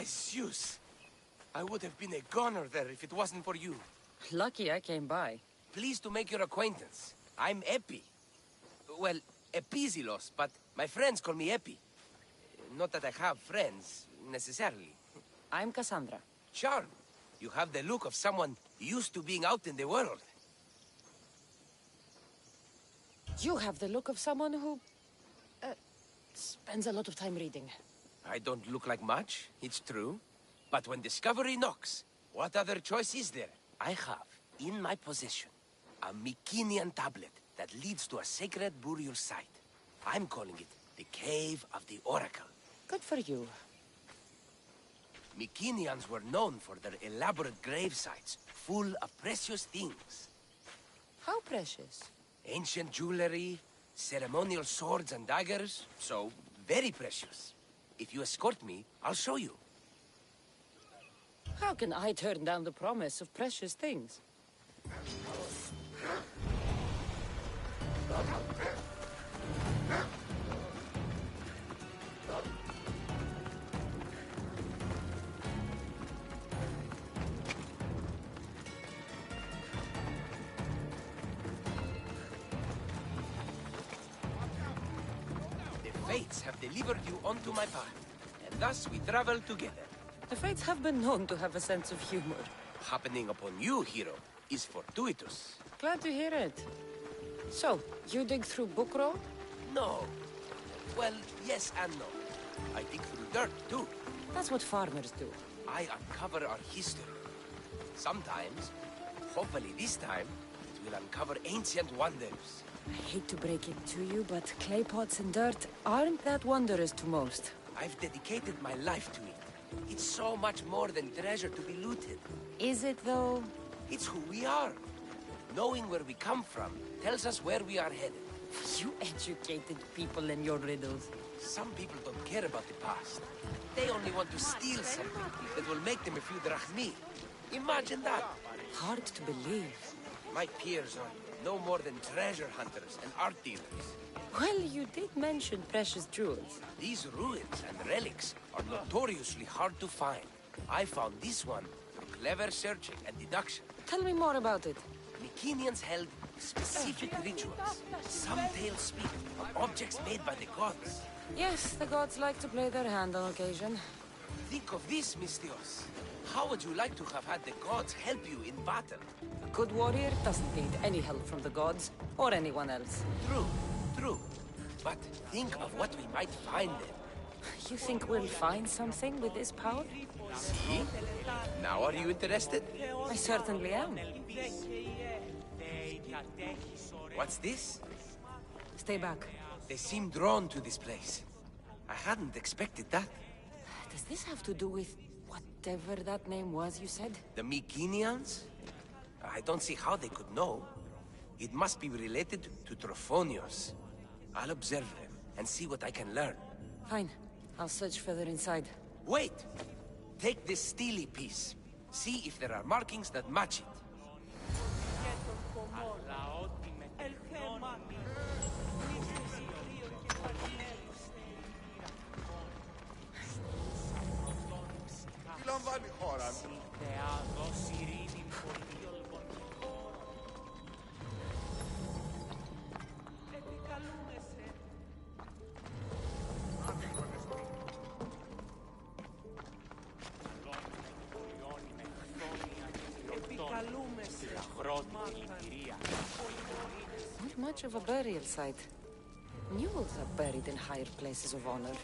By Zeus! I would have been a goner there if it wasn't for you. Lucky I came by. Pleased to make your acquaintance. I'm Epi. Well, Epizilos, but my friends call me Epi. Not that I have friends, necessarily. I'm Cassandra. Charm. You have the look of someone used to being out in the world. You have the look of someone who... spends a lot of time reading. I don't look like much, it's true. But when discovery knocks, what other choice is there? I have, in my possession, a Mycenaean tablet that leads to a sacred burial site. I'm calling it the Cave of the Oracle. Good for you. Mycenaeans were known for their elaborate grave sites, full of precious things. How precious? Ancient jewelry, ceremonial swords and daggers, so very precious. If you escort me, I'll show you. How can I turn down the promise of precious things? The fates have delivered you onto my path, and thus we travel together. The fates have been known to have a sense of humor. Happening upon you, hero, is fortuitous. Glad to hear it. So, you dig through book row? No. Well, yes and no. I dig through dirt, too. That's what farmers do. I uncover our history. Sometimes, hopefully this time, it will uncover ancient wonders. I hate to break it to you, but clay pots and dirt aren't that wondrous to most. I've dedicated my life to it. It's so much more than treasure to be looted. Is it, though? It's who we are. Knowing where we come from tells us where we are headed. You educated people and your riddles. Some people don't care about the past. They only want to steal something that will make them a few drachmi. Imagine that. Hard to believe. My peers are no more than treasure hunters and art dealers. Well, you did mention precious jewels. These ruins and relics are notoriously hard to find. I found this one through clever searching and deduction. Tell me more about it. Mycenaeans held specific rituals. Some tales speak of objects made by the gods. Yes, the gods like to play their hand on occasion. Think of this, Mystios. How would you like to have had the gods help you in battle? A good warrior doesn't need any help from the gods, or anyone else. True, true. But think of what we might find there. You think we'll find something with this power? See? Now are you interested? I certainly am. What's this? Stay back. They seem drawn to this place. I hadn't expected that. Does this have to do with whatever that name was you said? The Mycenaeans? I don't see how they could know. It must be related to Trophonios. I'll observe them and see what I can learn. Fine. I'll search further inside. Wait! Take this steely piece. See if there are markings that match it. Not much of a burial site. Mules are buried in higher places of honor.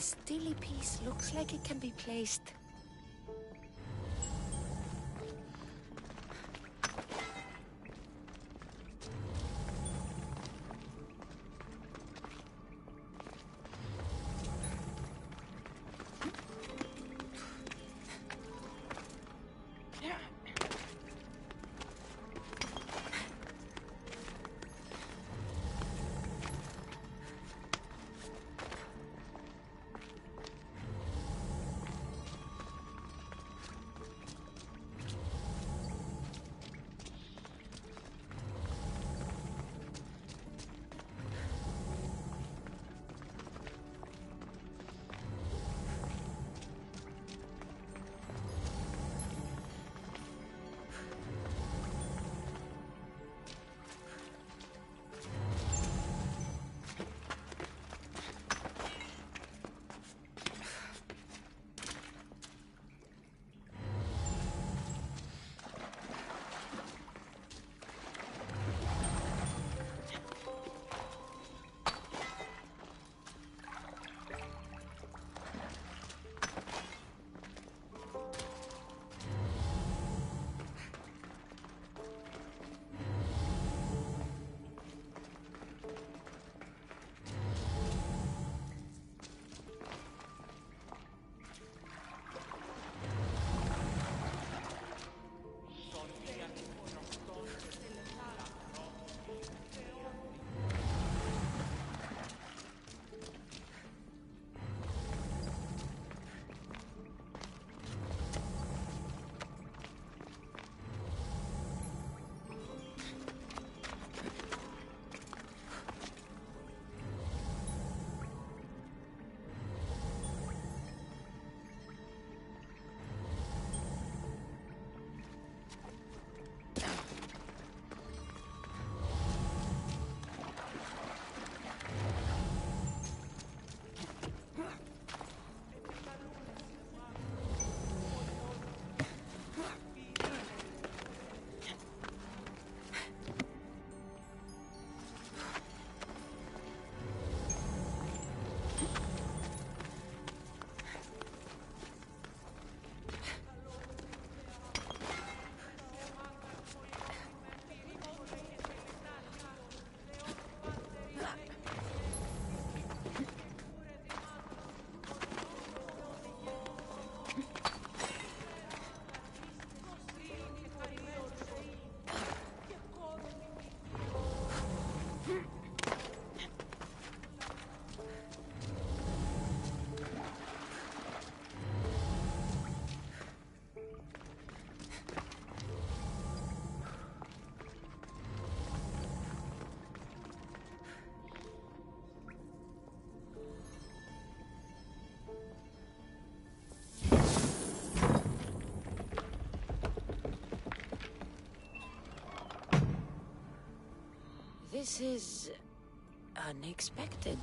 stilly piece looks like it can be placed. This is unexpected.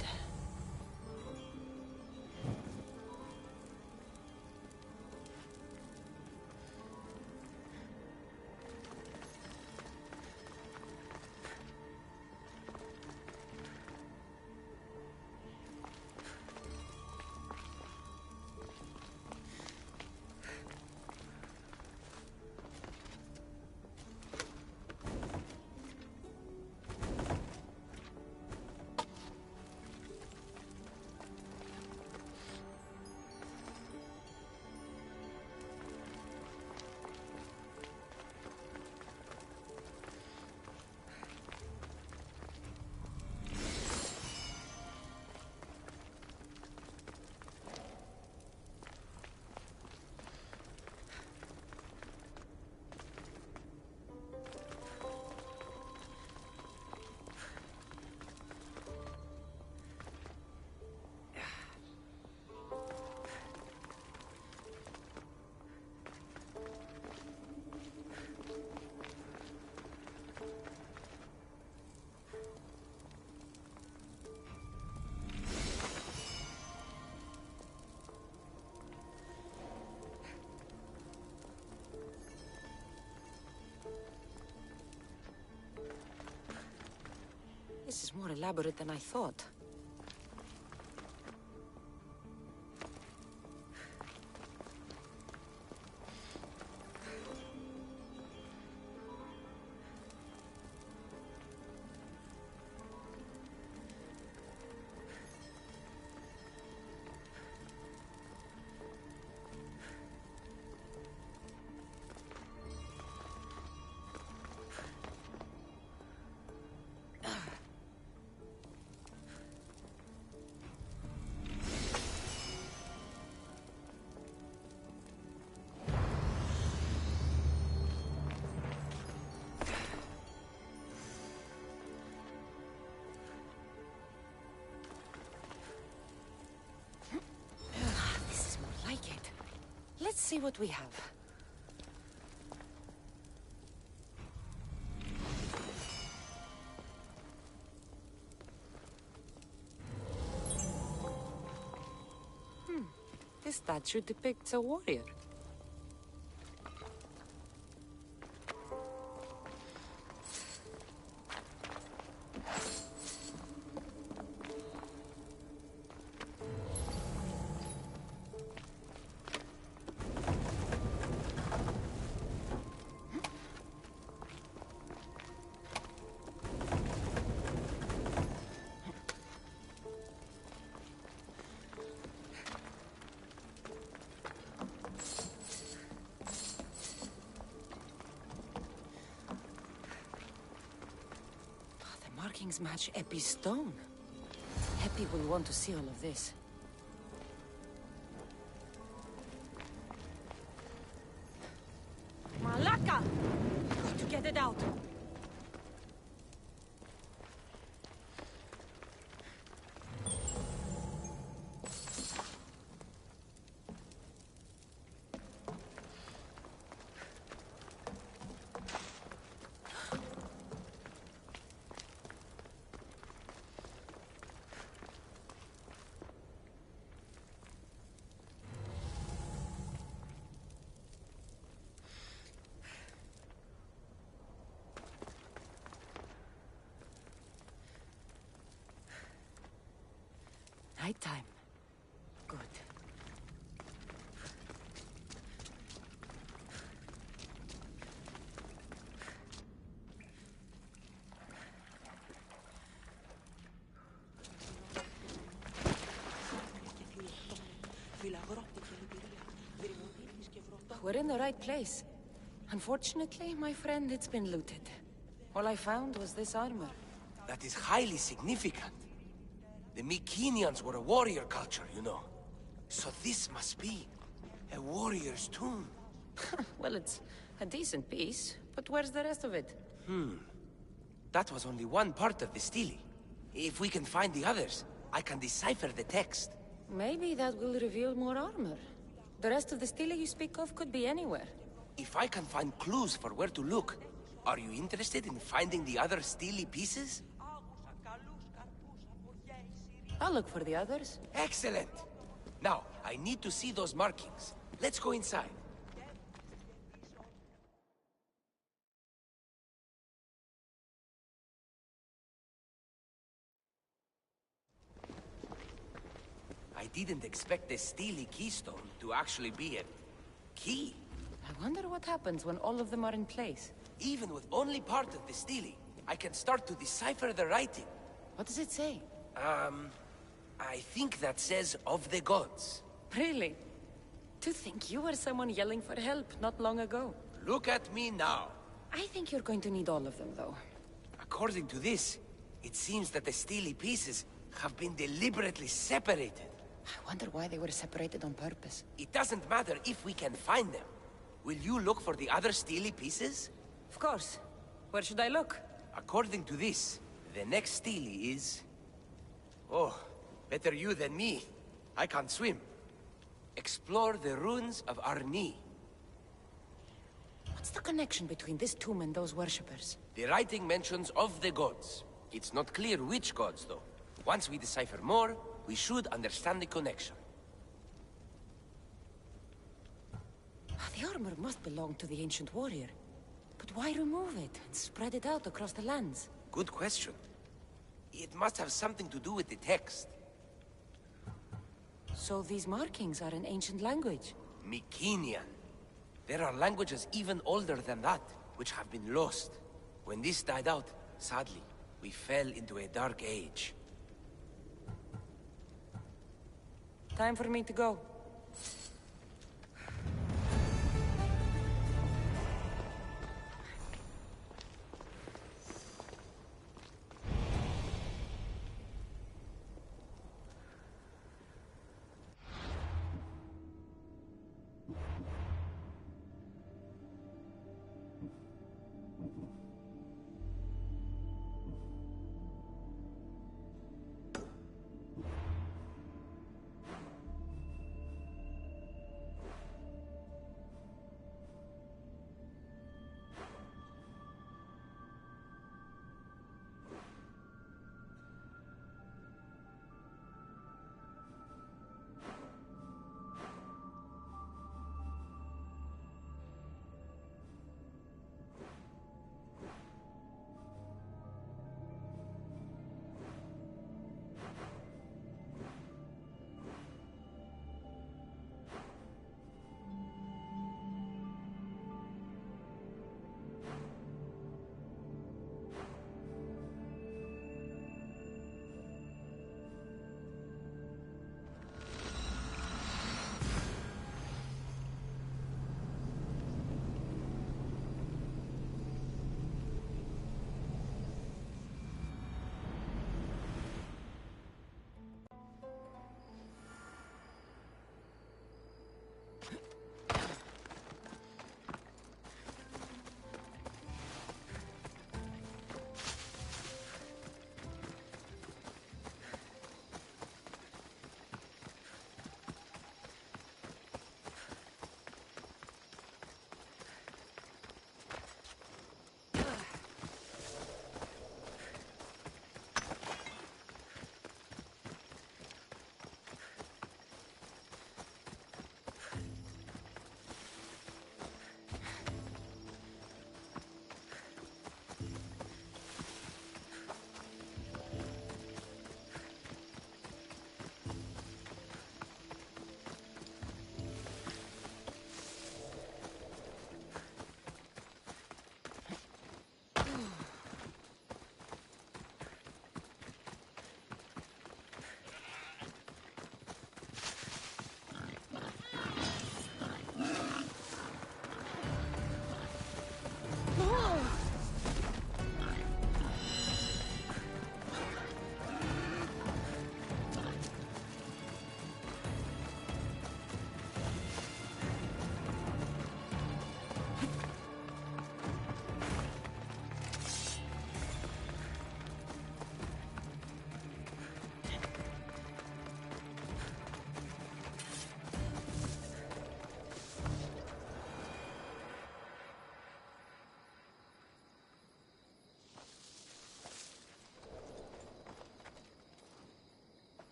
This is more elaborate than I thought. see what we have. This statue depicts a warrior. Markings match Epi's stone. Epi will want to see all of this. Malaka! Got to get it out! Nighttime. Good. We're in the right place. Unfortunately, my friend, it's been looted. All I found was this armor. That is highly significant. The Mycenaeans were a warrior culture, you know. So this must be a warrior's tomb. Well, it's a decent piece, but where's the rest of it? That was only one part of the stele. If we can find the others, I can decipher the text. Maybe that will reveal more armor. The rest of the stele you speak of could be anywhere. If I can find clues for where to look, are you interested in finding the other stele pieces? I'll look for the others. Excellent! Now, I need to see those markings. Let's go inside. I didn't expect the stele keystone to actually be a key. I wonder what happens when all of them are in place. Even with only part of the stele, I can start to decipher the writing. What does it say? I think that says of the gods. Really? To think you were someone yelling for help not long ago. Look at me now. I think you're going to need all of them, though. According to this, it seems that the stele pieces have been deliberately separated. I wonder why they were separated on purpose. It doesn't matter if we can find them. Will you look for the other stele pieces? Of course. Where should I look? According to this, the next stele is... Oh, better you than me. I can't swim. Explore the ruins of Arni. What's the connection between this tomb and those worshippers? The writing mentions of the gods. It's not clear which gods, though. Once we decipher more, we should understand the connection. The armor must belong to the ancient warrior. But why remove it and spread it out across the lands? Good question. It must have something to do with the text. So these markings are in ancient language? Mycenaean. There are languages even older than that, which have been lost. When this died out, sadly, we fell into a dark age. Time for me to go.